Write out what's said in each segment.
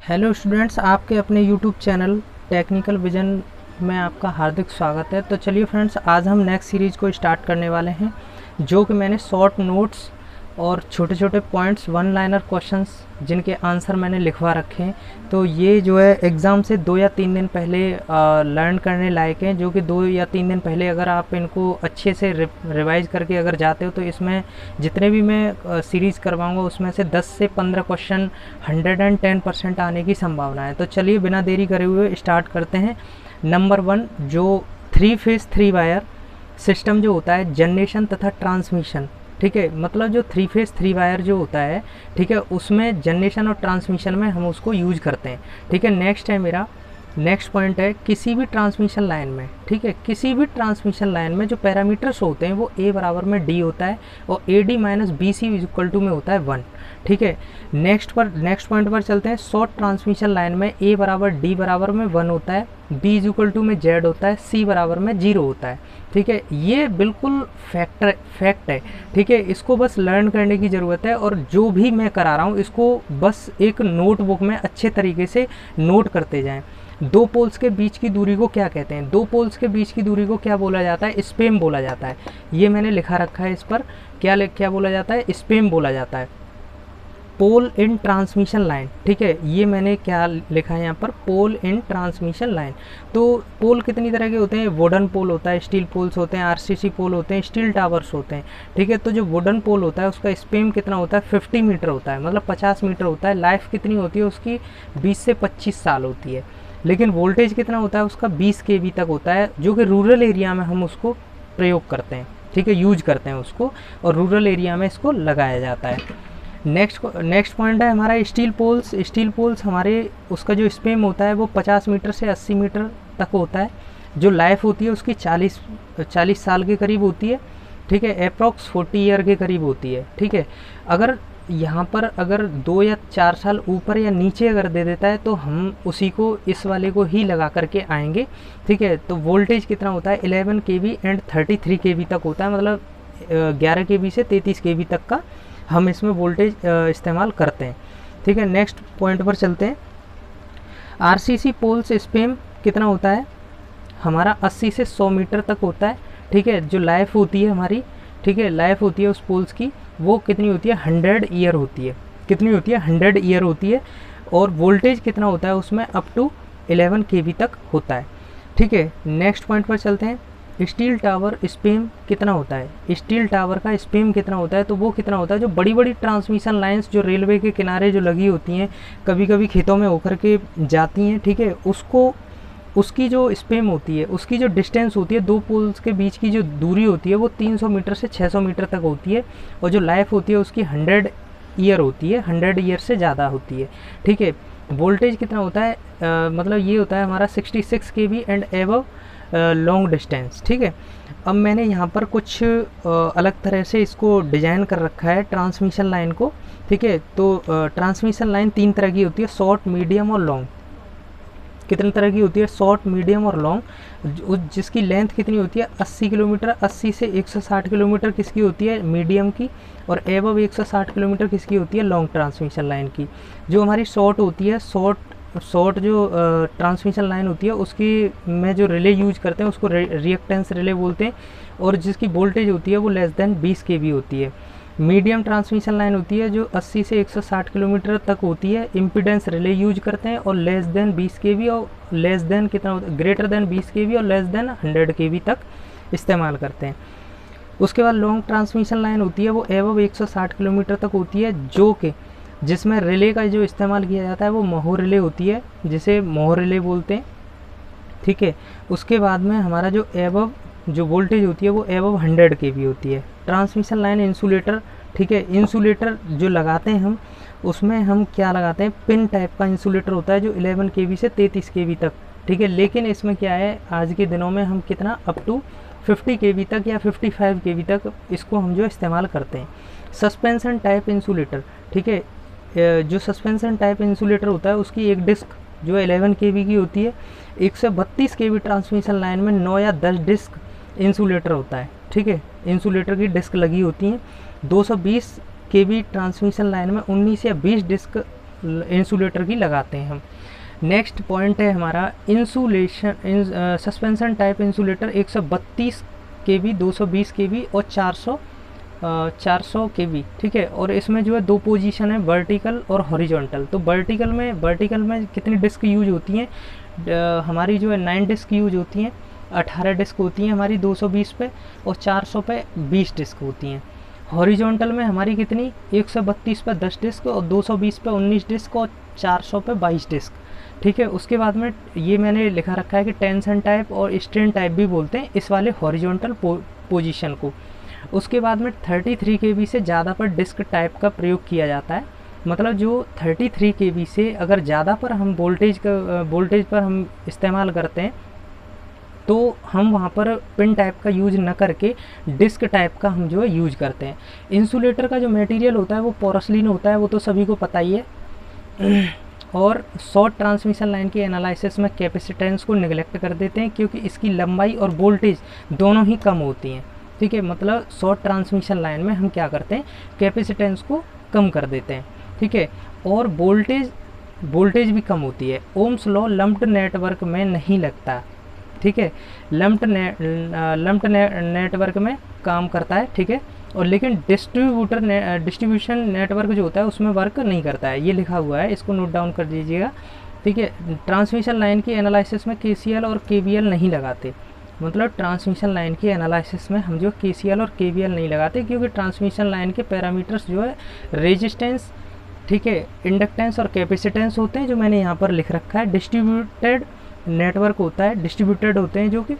Hello students, आपके अपने YouTube channel technical vision में आपका हार्दिक स्वागत है। तो चलिए फ्रेंड्स, आज हम नेक्स्ट सीरीज़ को स्टार्ट करने वाले हैं, जो कि मैंने शॉर्ट नोट्स और छोटे छोटे पॉइंट्स, वन लाइनर क्वेश्चंस जिनके आंसर मैंने लिखवा रखे हैं। तो ये जो है एग्ज़ाम से 2 या 3 दिन पहले लर्न करने लायक हैं, जो कि 2 या 3 दिन पहले अगर आप इनको अच्छे से रिवाइज करके अगर जाते हो तो इसमें जितने भी मैं सीरीज़ करवाऊंगा उसमें से 10 से 15 क्वेश्चन 110% आने की संभावना है। तो चलिए बिना देरी करे हुए स्टार्ट करते हैं। नंबर 1, जो 3 फेज 3 वायर सिस्टम जो होता है, जनरेशन तथा ट्रांसमिशन, ठीक है, मतलब जो 3 फेज 3 वायर जो होता है, ठीक है, उसमें जनरेशन और ट्रांसमिशन में हम उसको यूज करते हैं। ठीक है, नेक्स्ट है मेरा नेक्स्ट पॉइंट है, किसी भी ट्रांसमिशन लाइन में, ठीक है, किसी भी ट्रांसमिशन लाइन में जो पैरामीटर्स होते हैं वो ए बराबर में डी होता है और A D minus B C equal to में होता है 1। ठीक है, नेक्स्ट पॉइंट पर चलते हैं। शॉर्ट ट्रांसमिशन लाइन में ए बराबर डी बराबर में 1 होता है, बी इज इक्वल टू में जेड होता है, सी बराबर में 0 होता है। ठीक है, ये बिल्कुल फैक्ट है। ठीक है, इसको बस लर्न करने की ज़रूरत है और जो भी मैं करा रहा हूँ इसको बस एक नोटबुक में अच्छे तरीके से नोट करते जाएं। दो पोल्स के बीच की दूरी को क्या कहते हैं? दो पोल्स के बीच की दूरी को क्या बोला जाता है? स्पेम बोला जाता है। ये मैंने लिखा रखा है इस पर, क्या बोला जाता है? स्पेम बोला जाता है। पोल इन ट्रांसमिशन लाइन, ठीक है, ये मैंने क्या लिखा है यहाँ पर? पोल इन ट्रांसमिशन लाइन। तो पोल कितनी तरह के होते हैं? वुडन पोल होता है, स्टील पोल्स होते हैं, आरसीसी पोल होते हैं, स्टील टावर्स होते हैं। ठीक है, तो जो वुडन पोल होता है उसका स्पेम कितना होता है? 50 मीटर होता है, मतलब 50 मीटर होता है। लाइफ कितनी होती है उसकी? 20 से 25 साल होती है। लेकिन वोल्टेज कितना होता है उसका? 20 kV तक होता है, जो कि रूरल एरिया में हम उसको प्रयोग करते हैं। ठीक है, यूज करते हैं उसको, और रूरल एरिया में इसको लगाया जाता है। नेक्स्ट पॉइंट है हमारा स्टील पोल्स। स्टील पोल्स हमारे उसका जो स्पेम होता है वो 50 मीटर से 80 मीटर तक होता है। जो लाइफ होती है उसकी 40 साल के करीब होती है। ठीक है, अप्रॉक्स 40 ईयर के करीब होती है। ठीक है, अगर यहाँ पर अगर 2 या 4 साल ऊपर या नीचे अगर दे देता है तो हम उसी को, इस वाले को ही लगा करके आएंगे। ठीक है, तो वोल्टेज कितना होता है? 11 kV एंड 33 kV तक होता है, मतलब 11 kV से 33 kV तक का हम इसमें वोल्टेज इस्तेमाल करते हैं। ठीक है, नेक्स्ट पॉइंट पर चलते हैं। आरसीसी पोल्स स्पेम कितना होता है हमारा? 80 से 100 मीटर तक होता है। ठीक है, जो लाइफ होती है हमारी, ठीक है, लाइफ होती है उस पोल्स की, वो कितनी होती है? 100 ईयर होती है। कितनी होती है? 100 ईयर होती है। और वोल्टेज कितना होता है उसमें? अप टू 11 kV तक होता है। ठीक है, नेक्स्ट पॉइंट पर चलते हैं। स्टील टावर स्पेम कितना होता है? स्टील टावर का स्पेम कितना होता है? तो वो कितना होता है? जो बड़ी बड़ी ट्रांसमिशन लाइंस जो रेलवे के किनारे जो लगी होती हैं, कभी कभी खेतों में होकर के जाती हैं, ठीक है, उसको, उसकी जो स्पेम होती है, उसकी जो डिस्टेंस होती है, दो पोल्स के बीच की जो दूरी होती है वो 300 मीटर से 600 मीटर तक होती है। और जो लाइफ होती है उसकी 100 ईयर होती है, 100 ईयर से ज़्यादा होती है। ठीक है, वोल्टेज कितना होता है? मतलब ये होता है हमारा 66 kV and above long distance. ठीक है, अब मैंने यहाँ पर कुछ अलग तरह से इसको डिज़ाइन कर रखा है ट्रांसमिशन लाइन को। ठीक है, तो ट्रांसमिशन लाइन 3 तरह की होती है, शॉर्ट, मीडियम और लॉन्ग। कितने तरह की होती है? शॉर्ट, मीडियम और लॉन्ग। जिसकी लेंथ कितनी होती है? 80 किलोमीटर, 80 से 160 किलोमीटर किसकी होती है? मीडियम की। और एबव 160 किलोमीटर किसकी होती है? लॉन्ग ट्रांसमिशन लाइन की। जो हमारी शॉर्ट होती है, शॉर्ट जो ट्रांसमिशन लाइन होती है उसकी में जो रिले यूज करते हैं उसको रिएक्टेंस रिले बोलते हैं, और जिसकी वोल्टेज होती है वो लेस देन 20 kV होती है। मीडियम ट्रांसमिशन लाइन होती है जो 80 से 160 किलोमीटर तक होती है, इम्पीडेंस रिले यूज करते हैं, और लेस देन 20 kV और लेस देन कितना होता है? ग्रेटर देन 20 kV और लेस देन 100 kV तक इस्तेमाल करते हैं। उसके बाद लॉन्ग ट्रांसमिशन लाइन होती है, वो एबव 160 किलोमीटर तक होती है, जो कि जिसमें रिले का जो इस्तेमाल किया जाता है वो मोहो रिले होती है, जिसे मोहो रिले बोलते हैं। ठीक है, उसके बाद में हमारा जो एबव जो वोल्टेज होती है वो एबव 100 kV होती है। ट्रांसमिशन लाइन इंसुलेटर, ठीक है, इंसुलेटर जो लगाते हैं हम, उसमें हम क्या लगाते हैं? पिन टाइप का इंसुलेटर होता है जो 11 kV से 33 kV तक। ठीक है, लेकिन इसमें क्या है, आज के दिनों में हम कितना अप टू 50 kV तक या 55 kV तक इसको हम जो इस्तेमाल करते हैं। सस्पेंशन टाइप इंसुलेटर, ठीक है, जो सस्पेंशन टाइप इंसुलेटर होता है उसकी एक डिस्क जो 11 kV की होती है। 132 kV ट्रांसमिशन लाइन में 9 या 10 डिस्क इंसुलेटर होता है। ठीक है, इंसुलेटर की डिस्क लगी होती हैं। 220 kV ट्रांसमिशन लाइन में 19 या 20 डिस्क इंसुलेटर की लगाते हैं हम। नेक्स्ट पॉइंट है हमारा insulation, suspension type insulator 132 kV, 220 kV और 400 kV, ठीक है। और इसमें जो है 2 पोजीशन है, वर्टिकल और हॉरिजॉन्टल। तो वर्टिकल में कितनी डिस्क यूज होती हैं, हमारी जो है 9 डिस्क यूज होती हैं, 18 डिस्क होती हैं हमारी 220 पे, और 400 पे 20 डिस्क होती हैं। हॉरिजॉन्टल में हमारी कितनी, 132 पे 10 डिस्क और 220 पे 19 डिस्क और 400 पे 22 डिस्क, ठीक है। उसके बाद में ये मैंने लिखा रखा है कि टेंशन टाइप और स्ट्रेन टाइप भी बोलते हैं इस वाले हॉरिजॉन्टल पोजीशन को। उसके बाद में 33 kV से ज़्यादा पर डिस्क टाइप का प्रयोग किया जाता है। मतलब जो 33 kV से अगर ज़्यादा पर हम वोल्टेज पर हम इस्तेमाल करते हैं तो हम वहाँ पर पिन टाइप का यूज न करके डिस्क टाइप का हम जो है यूज करते हैं। इंसुलेटर का जो मटेरियल होता है वो पोरोसिलिन होता है, वो तो सभी को पता ही है। और शॉर्ट ट्रांसमिशन लाइन के एनालिसिस में कैपेसिटेंस को निगलेक्ट कर देते हैं क्योंकि इसकी लंबाई और वोल्टेज दोनों ही कम होती हैं, ठीक है। मतलब शॉर्ट ट्रांसमिशन लाइन में हम क्या करते हैं, कैपेसिटेंस को कम कर देते हैं, ठीक है। और वोल्टेज भी कम होती है। ओम्स लॉ लंप्ड नेटवर्क में नहीं लगता, ठीक है। लंप्ड नेटवर्क में काम करता है, ठीक है। और लेकिन डिस्ट्रीब्यूशन नेटवर्क जो होता है उसमें वर्क नहीं करता है, ये लिखा हुआ है, इसको नोट डाउन कर दीजिएगा, ठीक है। ट्रांसमिशन लाइन की एनालिसिस में KCL और KVL नहीं लगाते। मतलब ट्रांसमिशन लाइन की एनालिसिस में हम जो KCL और KVL नहीं लगाते क्योंकि ट्रांसमिशन लाइन के पैरामीटर्स जो है रेजिस्टेंस, ठीक है, इंडक्टेंस और कैपेसिटेंस होते हैं, जो मैंने यहाँ पर लिख रखा है। डिस्ट्रीब्यूटेड नेटवर्क होता है, डिस्ट्रीब्यूटेड होते हैं जो कि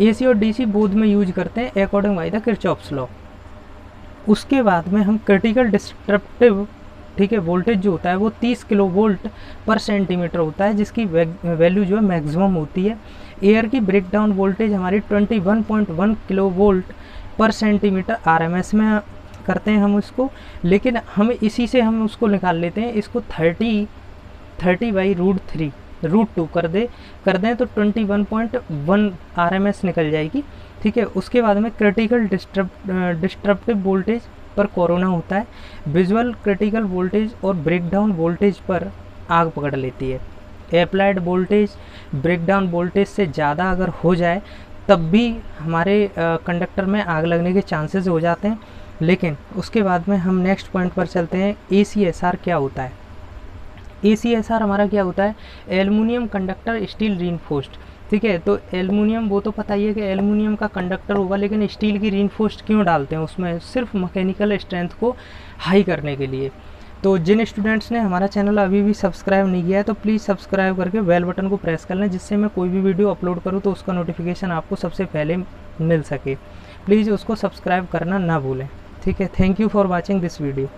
AC और DC बोथ में यूज करते हैं according by the Kirchhoff's law. उसके बाद में हम क्रिटिकल डिस्ट्रप्टिव, ठीक है, वोल्टेज जो होता है वो 30 kV पर सेंटीमीटर होता है, जिसकी वैल्यू जो है मैक्सिमम होती है। एयर की ब्रेकडाउन वोल्टेज हमारी 21.1 kV पर सेंटीमीटर RMS में करते हैं हम उसको, लेकिन हम इसी से हम उसको निकाल लेते हैं, इसको 30/√3 √2 कर दें तो 21.1 RMS निकल जाएगी, ठीक है। उसके बाद में क्रिटिकल डिस्ट्रप्टिव वोल्टेज पर कोरोना होता है। विजुअल क्रिटिकल वोल्टेज और ब्रेकडाउन वोल्टेज पर आग पकड़ लेती है। अप्लाइड वोल्टेज ब्रेकडाउन वोल्टेज से ज़्यादा अगर हो जाए तब भी हमारे कंडक्टर में आग लगने के चांसेस हो जाते हैं। लेकिन उसके बाद में हम नेक्स्ट पॉइंट पर चलते हैं, ACSR क्या होता है। ACSR हमारा क्या होता है, एल्युमिनियम कंडक्टर स्टील रीइंफोर्स्ड, ठीक है। तो एल्युमिनियम, वो तो पता ही है कि एल्युमिनियम का कंडक्टर होगा, लेकिन स्टील की रीइंफोर्स्ड क्यों डालते हैं उसमें, सिर्फ मैकेनिकल स्ट्रेंथ को हाई करने के लिए। तो जिन स्टूडेंट्स ने हमारा चैनल अभी भी सब्सक्राइब नहीं किया है तो प्लीज़ सब्सक्राइब करके बेल बटन को प्रेस कर लें, जिससे मैं कोई भी वीडियो अपलोड करूँ तो उसका नोटिफिकेशन आपको सबसे पहले मिल सके। प्लीज़ उसको सब्सक्राइब करना ना भूलें, ठीक है। Thank you for watching this video.